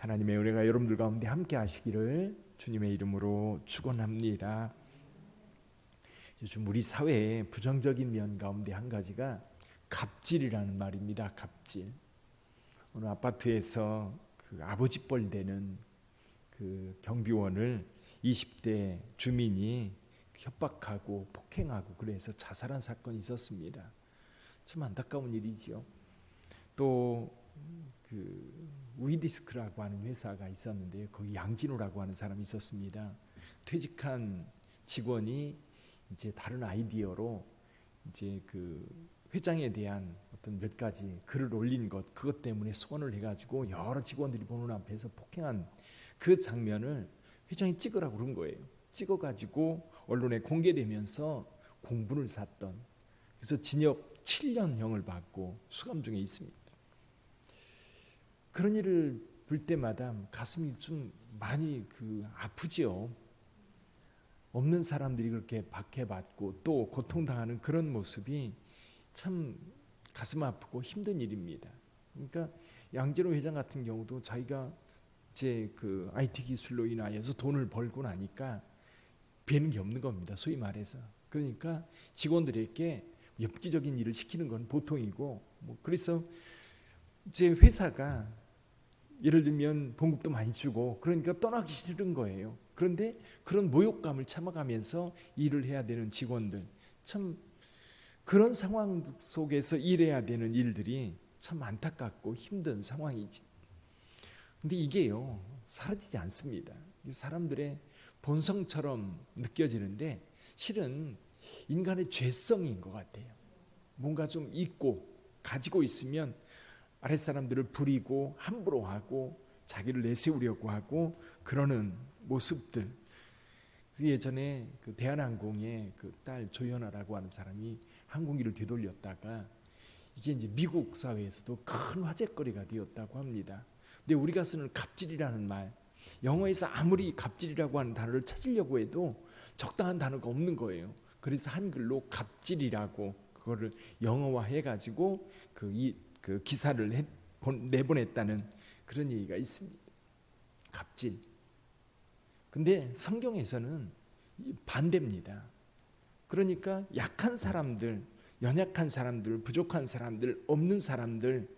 하나님의 은혜가 여러분들 가운데 함께 하시기를 주님의 이름으로 축원합니다. 요즘 우리 사회의 부정적인 면 가운데 한 가지가 갑질이라는 말입니다. 갑질. 오늘 아파트에서 그 아버지 뻘 되는 그 경비원을 20대 주민이 협박하고 폭행하고 그래서 자살한 사건이 있었습니다. 참 안타까운 일이지요. 또 그 위디스크라고 하는 회사가 있었는데 거기 양진호라고 하는 사람이 있었습니다. 퇴직한 직원이 이제 다른 아이디어로 이제 그 회장에 대한 어떤 몇 가지 글을 올린 것, 그것 때문에 소원을 해가지고 여러 직원들이 보는 앞에서 폭행한 그 장면을 회장이 찍으라고 그런 거예요. 찍어가지고 언론에 공개되면서 공분을 샀던, 그래서 징역 7년형을 받고 수감 중에 있습니다. 그런 일을 볼 때마다 가슴이 좀 많이 아프지요. 없는 사람들이 그렇게 박해받고 또 고통당하는 그런 모습이 참 가슴 아프고 힘든 일입니다. 그러니까 양진호 회장 같은 경우도 자기가 이제 그 IT 기술로 인하여서 돈을 벌고 나니까 배는 게 없는 겁니다. 소위 말해서. 그러니까 직원들에게 엽기적인 일을 시키는 건 보통이고, 그래서 이제 회사가 예를 들면 봉급도 많이 주고 그러니까 떠나기 싫은 거예요. 그런데 그런 모욕감을 참아가면서 일을 해야 되는 직원들, 참 그런 상황 속에서 일해야 되는 일들이 참 안타깝고 힘든 상황이지. 근데 이게요 사라지지 않습니다. 사람들의 본성처럼 느껴지는데 실은 인간의 죄성인 것 같아요. 뭔가 좀 있고 가지고 있으면 아랫사람들을 부리고 함부로 하고 자기를 내세우려고 하고 그러는 모습들. 예전에 그 대한항공의 그 딸 조연아라고 하는 사람이 항공기를 되돌렸다가 이게 이제 미국 사회에서도 큰 화제거리가 되었다고 합니다. 근데 우리가 쓰는 갑질이라는 말, 영어에서 아무리 갑질이라고 하는 단어를 찾으려고 해도 적당한 단어가 없는 거예요. 그래서 한글로 갑질이라고 그거를 영어화해 가지고 그 기사를 내보냈다는 그런 얘기가 있습니다. 갑질. 근데 성경에서는 반대입니다. 그러니까 약한 사람들, 연약한 사람들, 부족한 사람들, 없는 사람들,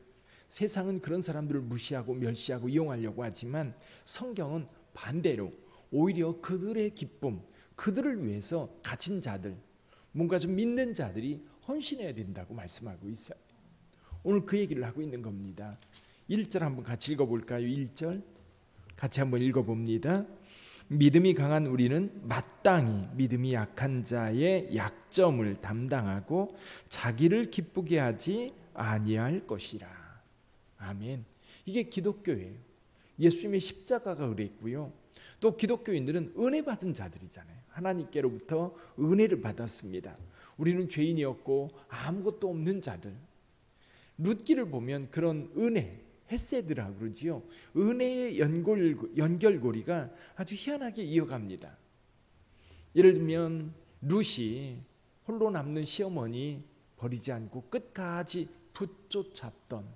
세상은 그런 사람들을 무시하고 멸시하고 이용하려고 하지만 성경은 반대로 오히려 그들의 기쁨, 그들을 위해서 갇힌 자들, 뭔가 좀 믿는 자들이 헌신해야 된다고 말씀하고 있어요. 오늘 그 얘기를 하고 있는 겁니다. 1절 한번 같이 읽어볼까요? 1절 같이 한번 읽어봅니다. 믿음이 강한 우리는 마땅히 믿음이 약한 자의 약점을 담당하고 자기를 기쁘게 하지 아니할 것이라. 아멘. 이게 기독교예요. 예수님의 십자가가 그랬고요. 또 기독교인들은 은혜 받은 자들이잖아요. 하나님께로부터 은혜를 받았습니다. 우리는 죄인이었고 아무것도 없는 자들. 룻기를 보면 그런 은혜, 헤세드라고 그러지요. 은혜의 연결고리가 아주 희한하게 이어갑니다. 예를 들면 룻이 홀로 남는 시어머니 버리지 않고 끝까지 붙쫓았던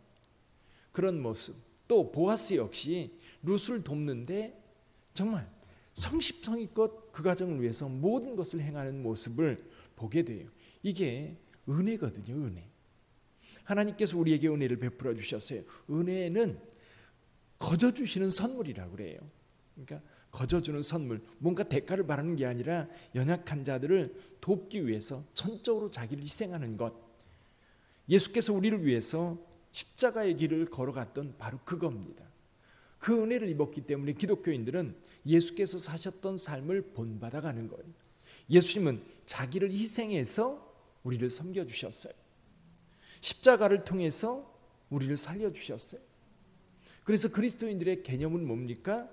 그런 모습. 또 보아스 역시 룻을 돕는데 정말 성십성의껏 그 가정을 위해서 모든 것을 행하는 모습을 보게 돼요. 이게 은혜거든요. 은혜. 하나님께서 우리에게 은혜를 베풀어 주셨어요. 은혜는 거저 주시는 선물이라고 그래요. 그러니까 거저 주는 선물, 뭔가 대가를 바라는 게 아니라 연약한 자들을 돕기 위해서 전적으로 자기를 희생하는 것. 예수께서 우리를 위해서 십자가의 길을 걸어갔던 바로 그겁니다. 그 은혜를 입었기 때문에 기독교인들은 예수께서 사셨던 삶을 본받아가는 거예요. 예수님은 자기를 희생해서 우리를 섬겨주셨어요. 십자가를 통해서 우리를 살려주셨어요. 그래서 그리스도인들의 개념은 뭡니까?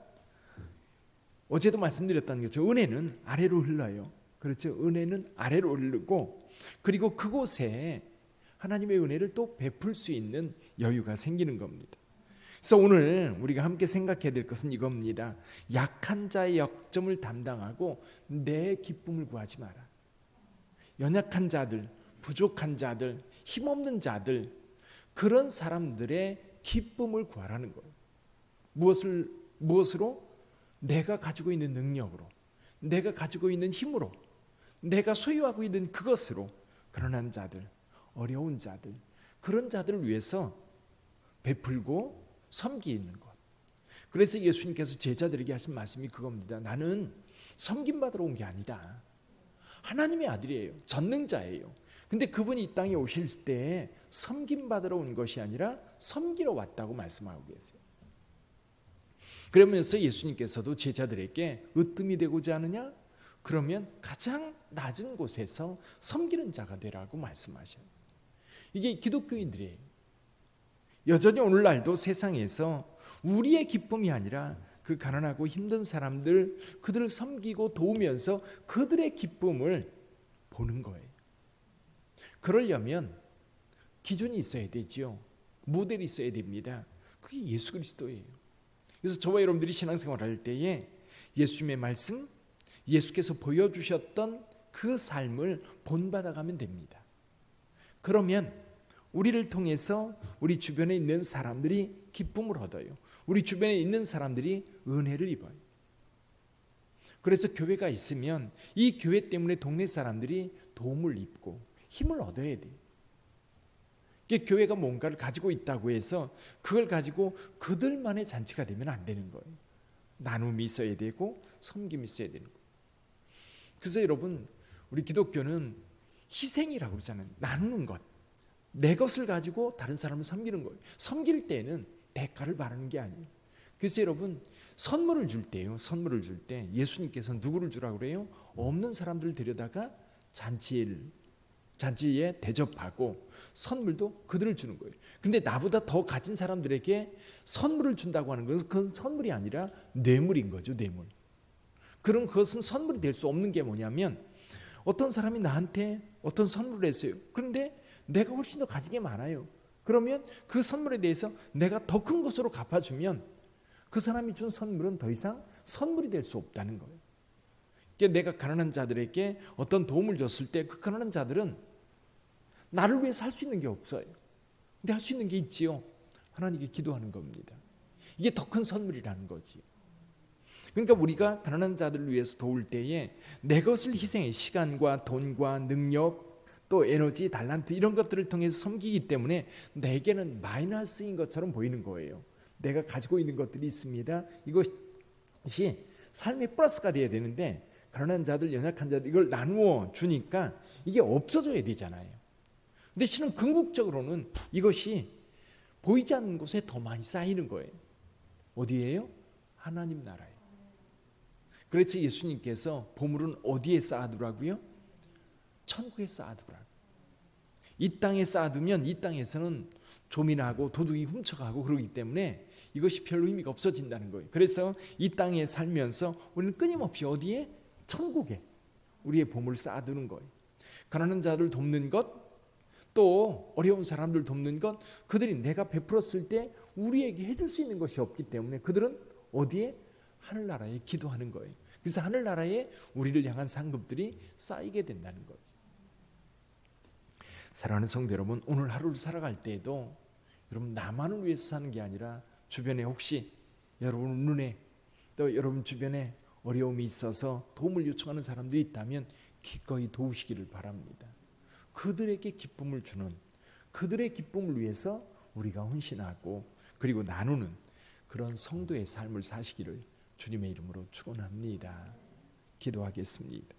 어제도 말씀드렸다는 거죠. 은혜는 아래로 흘러요. 그렇죠? 은혜는 아래로 흐르고 그리고 그곳에 하나님의 은혜를 또 베풀 수 있는 여유가 생기는 겁니다. 그래서 오늘 우리가 함께 생각해야 될 것은 이겁니다. 약한 자의 약점을 담당하고 내 기쁨을 구하지 마라. 연약한 자들, 부족한 자들, 힘없는 자들, 그런 사람들의 기쁨을 구하라는 거예요. 무엇으로? 내가 가지고 있는 능력으로, 내가 가지고 있는 힘으로, 내가 소유하고 있는 그것으로 가난한 자들, 어려운 자들, 그런 자들을 위해서 베풀고 섬기는 것. 그래서 예수님께서 제자들에게 하신 말씀이 그겁니다. 나는 섬김받으러 온 게 아니다. 하나님의 아들이에요. 전능자예요. 근데 그분이 이 땅에 오실 때 섬김받으러 온 것이 아니라 섬기러 왔다고 말씀하고 계세요. 그러면서 예수님께서도 제자들에게 으뜸이 되고자 하느냐? 그러면 가장 낮은 곳에서 섬기는 자가 되라고 말씀하셔요. 이게 기독교인들이에요. 여전히 오늘날도 세상에서 우리의 기쁨이 아니라 그 가난하고 힘든 사람들, 그들을 섬기고 도우면서 그들의 기쁨을 보는 거예요. 그러려면 기준이 있어야 되지요. 모델이 있어야 됩니다. 그게 예수 그리스도예요. 그래서 저와 여러분들이 신앙생활 할 때에 예수님의 말씀, 예수께서 보여주셨던 그 삶을 본받아가면 됩니다. 그러면 우리를 통해서 우리 주변에 있는 사람들이 기쁨을 얻어요. 우리 주변에 있는 사람들이 은혜를 입어요. 그래서 교회가 있으면 이 교회 때문에 동네 사람들이 도움을 입고 힘을 얻어야 돼요. 교회가 뭔가를 가지고 있다고 해서 그걸 가지고 그들만의 잔치가 되면 안 되는 거예요. 나눔이 있어야 되고 섬김이 있어야 되는 거예요. 그래서 여러분, 우리 기독교는 희생이라고 그러잖아요. 나누는 것. 내 것을 가지고 다른 사람을 섬기는 거예요. 섬길 때는 대가를 바라는 게 아니에요. 그래서 여러분, 선물을 줄 때요. 선물을 줄 때 예수님께서 누구를 주라고 그래요? 없는 사람들을 데려다가 잔치에 대접하고 선물도 그들을 주는 거예요. 근데 나보다 더 가진 사람들에게 선물을 준다고 하는 것은 그건 선물이 아니라 뇌물인 거죠. 뇌물. 그럼 그것은 선물이 될 수 없는 게 뭐냐면 어떤 사람이 나한테 어떤 선물을 했어요. 그런데 내가 훨씬 더 가진 게 많아요. 그러면 그 선물에 대해서 내가 더 큰 것으로 갚아주면 그 사람이 준 선물은 더 이상 선물이 될 수 없다는 거예요. 그러니까 내가 가난한 자들에게 어떤 도움을 줬을 때 그 가난한 자들은 나를 위해서 할 수 있는 게 없어요. 근데 할 수 있는 게 있지요. 하나님께 기도하는 겁니다. 이게 더 큰 선물이라는 거지. 그러니까 우리가 가난한 자들을 위해서 도울 때에 내 것을 희생해 시간과 돈과 능력 또 에너지, 달란트 이런 것들을 통해서 섬기기 때문에 내게는 마이너스인 것처럼 보이는 거예요. 내가 가지고 있는 것들이 있습니다. 이것이 삶의 플러스가 돼야 되는데 가난한 자들, 연약한 자들 이걸 나누어 주니까 이게 없어져야 되잖아요. 근데 실은 궁극적으로는 이것이 보이지 않는 곳에 더 많이 쌓이는 거예요. 어디예요? 하나님 나라예요. 그래서 예수님께서 보물은 어디에 쌓아두라고요? 천국에 쌓아두라고. 이 땅에 쌓아두면 이 땅에서는 조민하고 도둑이 훔쳐가고 그러기 때문에 이것이 별로 의미가 없어진다는 거예요. 그래서 이 땅에 살면서 우리는 끊임없이 어디에? 천국에 우리의 보물을 쌓아두는 거예요. 가난한 자들 돕는 것, 또 어려운 사람들 돕는 것, 그들이 내가 베풀었을 때 우리에게 해줄 수 있는 것이 없기 때문에 그들은 어디에? 하늘나라에 기도하는 거예요. 그래서 하늘나라에 우리를 향한 상급들이 쌓이게 된다는 거예요. 사랑하는 성도 여러분, 오늘 하루를 살아갈 때에도 여러분 나만을 위해서 사는 게 아니라 주변에 혹시 여러분 눈에 또 여러분 주변에 어려움이 있어서 도움을 요청하는 사람들이 있다면 기꺼이 도우시기를 바랍니다. 그들에게 기쁨을 주는, 그들의 기쁨을 위해서 우리가 헌신하고 그리고 나누는 그런 성도의 삶을 사시기를 주님의 이름으로 축원합니다. 기도하겠습니다.